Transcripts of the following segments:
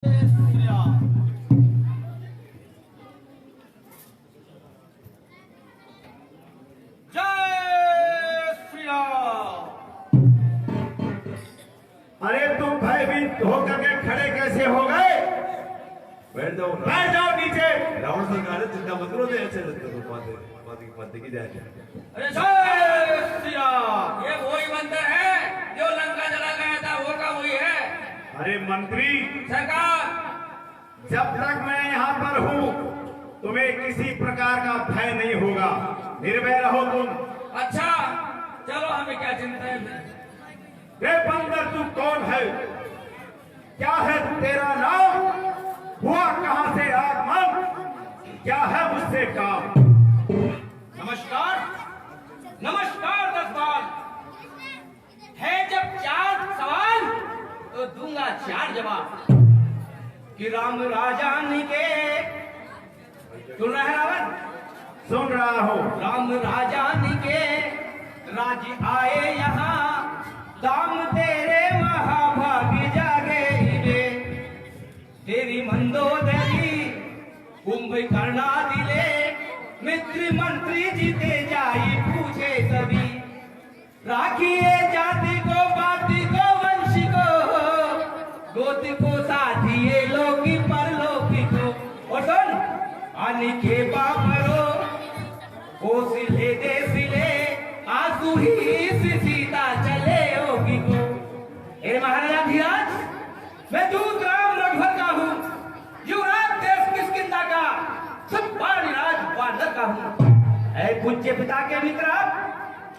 अरे तुम भयभीत होकर के खड़े कैसे हो गए? बैठ जाओ नीचे। रावण सरकार चिंता मत करो, ऐसे पाते की जाए। अरे जय श्री राम, ये वही मंदिर है जो लंका जला गया था, वो का वही है। अरे मंत्री सरकार, जब तक मैं यहाँ पर हूँ तुम्हें किसी प्रकार का भय नहीं होगा, निर्भय रहो तुम। अच्छा चलो, हमें क्या चिंता है? रे बंदर, तू कौन है? क्या है तेरा नाम? हुआ कहाँ से आगमन? क्या है मुझसे काम? नमस्कार नमस्कार। 10 बार है जब 4 सवाल तो दूंगा 4 जवाब। कि राम राजान के, सुन रहे हैं रावण? सुन रहा हूँ। राम राजान के राज आए यहाँ, दाम तेरे महाभाग्य जागे रे। तेरी मंदोदरी कुंभकर्णा दिले, मित्र मंत्री जीते जाई पूछे सभी। राखिए जाति को बाति को वंशी को, गोत को साथिए लोकी परलोकी को। और सुन, आने के बापरो ओ सिले दे सिले, आंसू ही सीता चले होगी को। महाराजा धीराज, मैं दूत राम रघुवर का हूँ, युवराज देश किष्किंधा का, सब राज वानर का हूँ। ऐ पूज्य पिता के मित्र,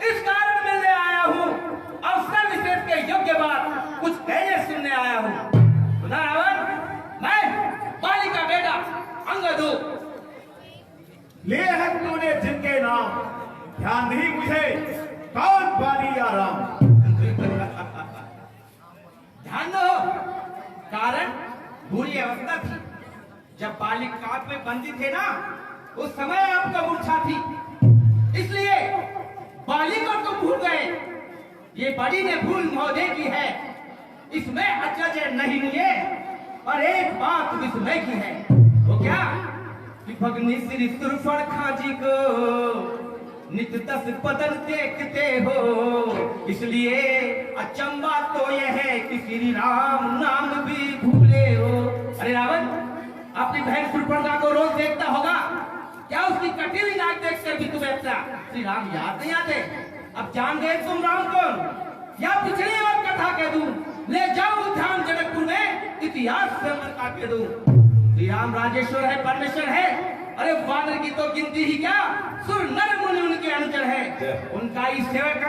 इस कारण मिलने आया हूँ, अवसर विशेष के योग्य बात कुछ कहने सुनने आया हूँ। सुना रावण, मैं बाली का बेटा अंगद हूँ। ले है तूने जिनके नाम, ध्यान नहीं मुझे कौन बाली या राम? ध्यान दो, कारण बुरी अवस्था थी। जब बालिक काट में बंदी थे ना, उस समय आपका मूर्छा थी, इसलिए बालिक को तुम भूल गए। ये बड़ी ने भूल महोदय की है, इसमें अचरज नहीं है। और एक बात विस्मय की है, वो क्या? कि भगनी श्री सुरफण खाजी को नित 10 बदन देखते हो, इसलिए अचंबा तो यह है कि श्री राम नाम भी भूले हो। अरे रावण, अपनी बहन सुरफणा को रोज देखता होगा, क्या उसकी कटी नाक देख कर भी तुम्हें अपना श्री राम याद नहीं आते? अब जान गए तुम राम कौन? या पिछली और कथा कह दूं? ले जाओ ध्यान जनकपुर में, इतिहास से मरका के दूं। श्री राम राजेश्वर है, परमेश्वर है। अरे वानर की तो गिनती ही क्या, सुर नर मुनि उनके अनुचर है। उनका ही सेवक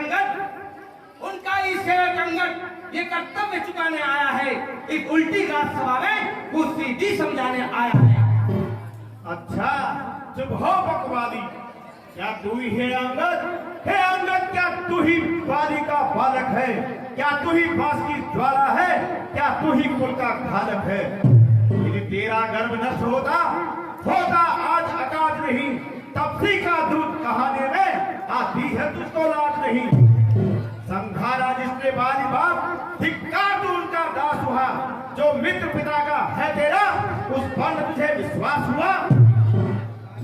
अंगद ये कर्तव्य चुकाने आया है। एक उल्टी राजसभा में वो सीधी समझाने आया है। अच्छा चुप हो बकवादी, क्या तू ही है अंगद? हे अंगद, क्या तू ही बाली का बालक है? क्या तू ही बांस की ज्वाला है? क्या तू ही कुल का घालक है? यदि तेरा गर्भ नष्ट होता आज अकाज नहीं, तपसी का दूध कहाने में आती है तुझको लाज नहीं। संघारा जिसने बाली बाप, धिक्कार तू उनका दास हुआ। जो मित्र पिता का है तेरा, उस पर तुझे विश्वास हुआ।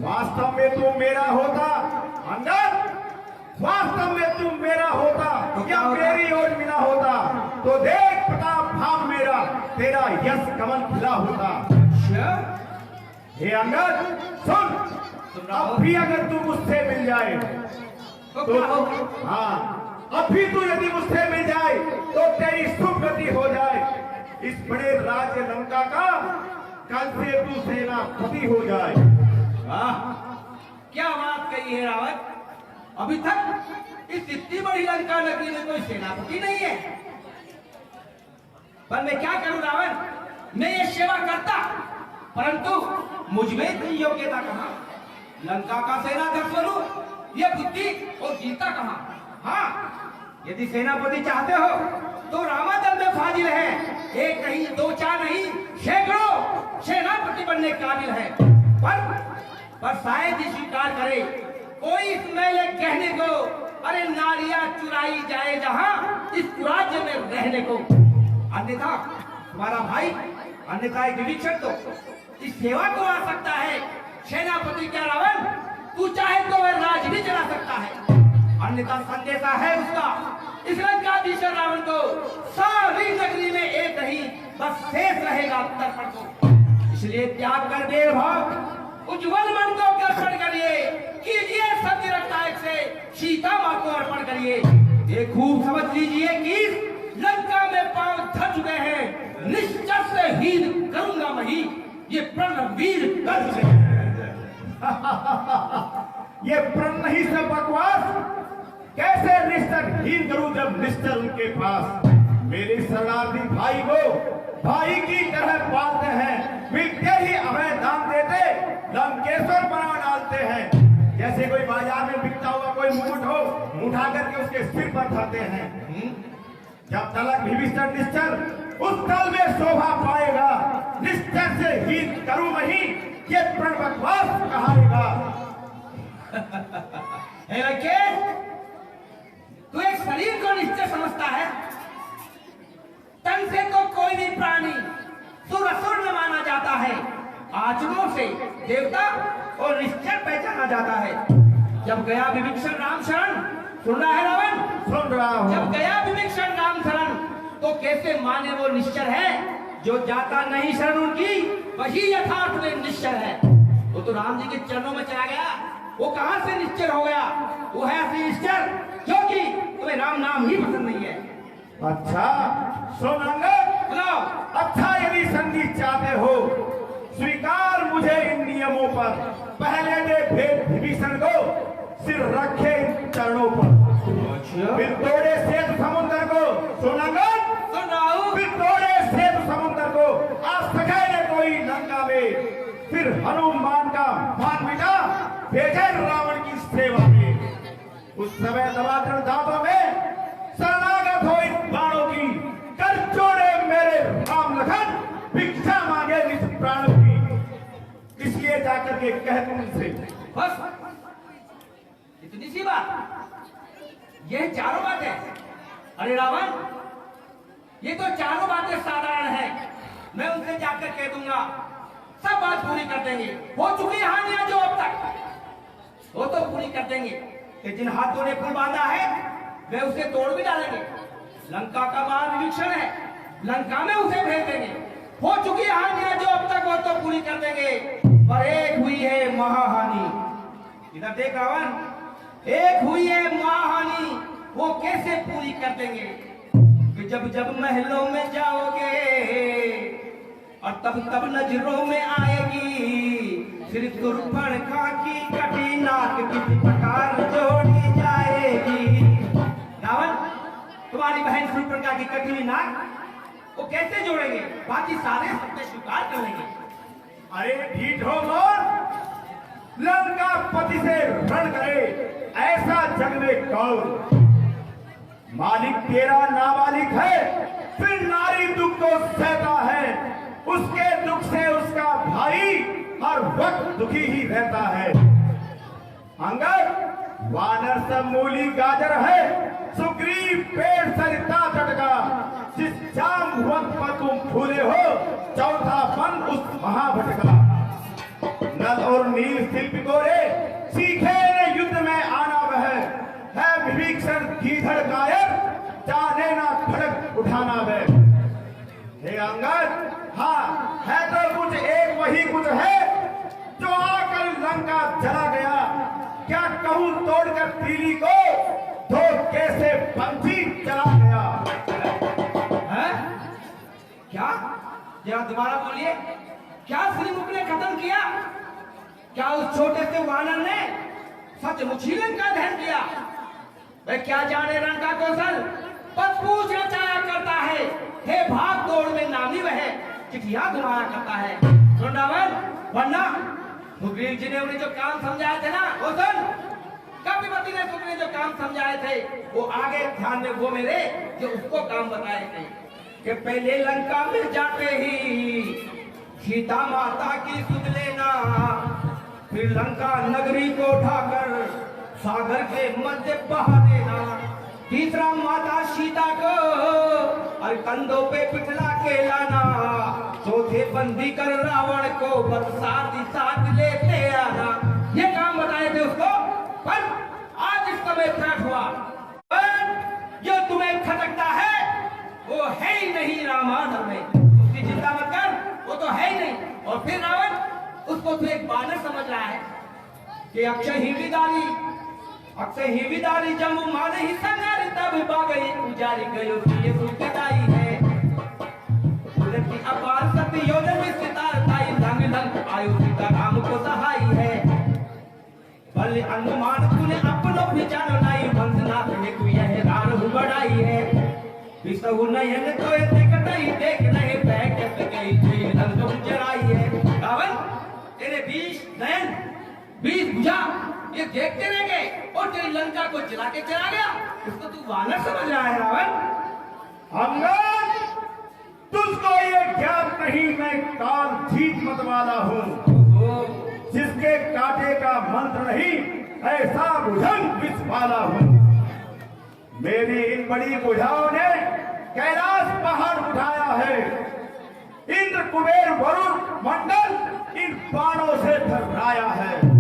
वास्तव में तू मेरा होता अंगद, वास्तव में तू मेरा होता, क्या मेरी ओर मिला होता, तो देख प्रताप भाव मेरा, तेरा यश कमल खिला होता। हे अंगद सुन, अब भी अगर तू मुझसे मिल जाए तो हाँ, अब भी तू यदि मुझसे मिल जाए तो तेरी शुभ गति हो जाए। इस बड़े राज्य लंका का कल से तू सेनापति हो जाए। क्या बात कही है रावण, अभी तक इस इतनी बड़ी लंका नगरी में कोई सेनापति नहीं है। पर मैं क्या करूं रावण, मैं ये सेवा करता, परंतु मुझमें इतनी योग्यता कहां? लंका का सेनाध्यक्ष बनूं, ये बुद्धि और गीता कहां? हाँ, यदि सेनापति चाहते हो तो रामादल में फाजिल है। 1 नहीं 2 4 नहीं, सैकड़ों सेनापति बनने काबिल है। पर शायद ही स्वीकार करे कोई इस मेले कहने को, अरे नारियां चुराई जाए जहां इस राज्य में रहने को। अन्यथा तुम्हारा भाई अन्यथा एक विभीषण तो इस सेवा को आ सकता है। सेनापति क्या रावण, तू चाहे तो वह राज भी चला सकता है, अन्यथा संदेशा है उसका इस लंकाधीश रावण को सारी नगरी में एक नहीं बस शेष रहेगा तर्पण को। इसलिए त्याग कर देव भाव उज्जवल मन को अर्पण करिए, कीजिए सत्य रत्नायक से सीता मां को अर्पण करिए। ये खूब समझ लीजिए कि लंका में पांव धर चुके हैं, निश्चय से हीन करूंगा वही, ये प्रणवीर कर चुके हैं। ये प्रण नहीं से बकवास, कैसे निश्चर हीन करूं जब निश्चर उनके पास। मेरे शरणार्थी भाई को भाई की तरह पालते हैं, मिलते ही अभय दान देते, लंकेश्वर बना डालते हैं। जैसे कोई बाजार में बिकता हुआ कोई मुकुट हो, उठा करके उसके सिर पर धरते हैं। जब तलक विभीषण निश्चर उस तल में शोभा पाएगा, निश्चर से हीन करूं वही, ये प्रण बकवास कहाएगा। हे लंकेश, तू एक शरीर को निश्चय समझता है, तन से तो कोई भी प्राणी सुर न माना जाता है, आचरणों से देवता और निश्चय पहचाना जाता है। जब गया विभीषण राम शरण, सुन रहा है रावण? सुन रहा हूं। जब गया विभीषण राम शरण तो कैसे माने वो निश्चय है, जो जाता नहीं शरण उनकी वही यथार्थ में निश्चय है। वो तो राम जी के चरणों में चला गया, वो कहां से निश्चय हो गया? वो है असली निश्चय, क्योंकि तुम्हें राम नाम ही पसंद नहीं है। अच्छा सुन अंगद, सुनाओ। अच्छा यदि संधि चाहते हो, स्वीकार मुझे इन नियमों पर। पहले दे भेद विभीषण को, सिर रखे इन चरणों पर, फिर तोड़े सेतु समुद्र को। सुन अंगद, सुन रहा हूं। फिर तोड़े सेतु समुद्र को, आज सके न कोई लंका में। फिर हनुमान का मान मिटा, भेजे रावण की सेवा में। उस समय दबाकर दांतों में शरणागत हो इन बाणों की, कर जोड़े मेरे राम लखन, भिक्षा मांगे निज प्राणों की। इसलिए जाकर के कह तुम उनसे, बस इतनी सी बात, यह चारों बातें। अरे रावण, ये तो चारों बातें साधारण है, मैं उनसे जाकर कह दूंगा, सब बात पूरी कर देंगे। हो चुकी हानियां जो अब तक, वो तो पूरी कर देंगे। कि जिन हाथों ने पुल बांधा है वे उसे तोड़ भी डालेंगे। लंका का महान विभीषण है, लंका में उसे भेज देंगे। हो चुकी हानियां जो अब तक, वो तो पूरी कर देंगे, पर एक हुई है महाहानि। इधर देख रावण, एक हुई है महाहानि, वो कैसे पूरी कर देंगे? कि जब जब महलों में जाओगे और तब तब नजरों में आएगी, सिर्फ सुर्पणखा की कटी नाक किस प्रकार जोड़ी जाएगी। रावण, तुम्हारी बहन सुर्पणखा की कटी हुई नाक वो कैसे जोड़ेंगे? बाकी सारे सत्य स्वीकार कर लेंगे। अरे ढीठ हो मोर, लंका पति से रण करे, ऐसा जग में कौन? मालिक तेरा नाबालिग है, फिर नारी दुख को सहता है, उसके दुख से उसका भाई हर वक्त दुखी ही रहता है। अंगद, वानर सब मूली गाजर है, सुग्रीव पेड़ सरिता टटका, जिस जाम्बुवंत पर तुम फूले हो, चौथा पन उस महाभटका। नल और नील शिल्प गोरे, सीखे न युद्ध में आना वह है, विभीषण गीधड़ कायर, जाने ना खड़ग उठाना वह। हे अंगद, हाँ है तो कुछ एक वही कुछ है, जो आकर लंका चला गया। क्या कहूं तोड़कर तीली को, तो कैसे पंछी चला गया। है? क्या? जरा दोबारा बोलिए, क्या श्रीमुख ने खत्म किया? क्या उस छोटे से वानर ने सचमुच ही लंका दहन किया? वह क्या जाने रण का कौशल, पद पूछ रचाया करता है, हे भाग दौड़ में नामी वह चिट्ठियां घुमाया करता है। सुन रावण, वरना सुग्रीव जी ने उन्हें जो काम समझाए थे ना, वो सुन। कपिपति ने सुग्रीव जो काम समझाए थे, वो आगे ध्यान में वो मेरे जो उसको काम बताए थे। कि पहले लंका में जाते ही सीता माता की सुध लेना, फिर लंका नगरी को उठाकर सागर के मध्य बहा देना। तीसरा माता सीता को और कंधों पे पिटला के लाना, चौथे बंदी कर रावण को बस साथ लेते आना। ये काम बताए थे उसको, पर आज इस समय फ्लैट हुआ। पर जो तुम्हें खटकता है वो है ही नहीं रामायण में, उसकी चिंता मत कर, वो तो है ही नहीं। और फिर रावण उसको तो एक बानर समझ रहा है कि अक्षय ही विदारी जम्मू माने ही संगारी तब बागई उजारी गयो ये सुखदाई है। की अपार शक्ति योजन में सितार ताई रंग लंग आयु सीता राम को सहाय है। भले अनुमान तूने अपनो विचार लाई मंदनाथ ने तू यह रान हु बढ़ाई है। विसहु नयन तो देख नहीं बैठ गई थी रंग जराई है। रावण तेरे 20 नयन 20 भुजा ये देखते रह गए और तेरी लंका को जला के चला गया। इसको तू वानर समझ रहा है रावण? अंगद, तुझको ये ज्ञात नहीं मैं काल जीत मत वाला हूँ, जिसके कांटे का मंत्र नहीं ऐसा भुजंग विष वाला हूँ। मेरी इन बड़ी भुजाओं ने कैलाश पहाड़ उठाया है। इंद्र कुबेर वरुण मंडल इन बाणों से थर्राया है।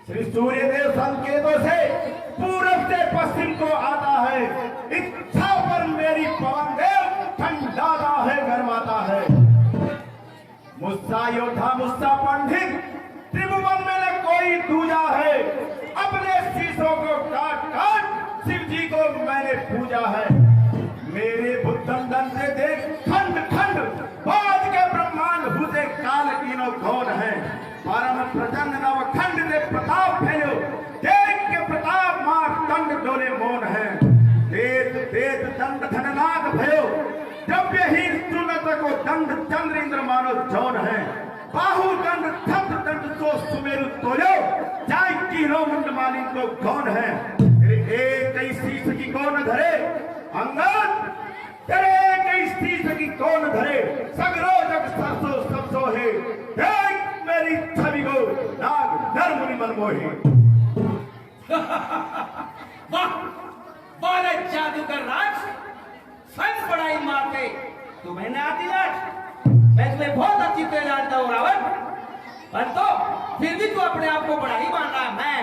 श्री सूर्यदेव संकेतों से पूरब से पश्चिम को आता है। इच्छा पर मेरी पवन देव ठंडाता है गरमाता है। मुस्सा योद्धा मुस्सा पंडित त्रिभुवन में न कोई दूजा है। अपने शीशों को काट काट शिव जी को मैंने पूजा है। मेरे बुद्धन से देख खंड खंड बाज के ब्रह्मांड हुए काल तीनों कौन है। परम प्रचंड नवखंड ने प्रताप भेजो देख के प्रताप मार दंड डोले मौन है। वेद वेद दंड धननाग भयो द्रव्य ही सुनत को दंड चंद्र इंद्र मानो जौन है। बाहु दंड थप दंड सो सुमेरु तोलो जाय की रोमंड मालिन को कौन है। तेरे एक शीश की कौन धरे अंगद, तेरे एक शीश की कौन धरे। सगरो जग सरसो सबसो है देख मेरी छवि को नाग नर मुनि मन मोहे। वाह बारे जादूगर राज स्वयं बड़ाई मारते तो मैंने आती राज। मैं तुम्हें बहुत अच्छी तरह जानता हूँ रावण, पर तो फिर भी तू अपने आप को बड़ा ही मान रहा। मैं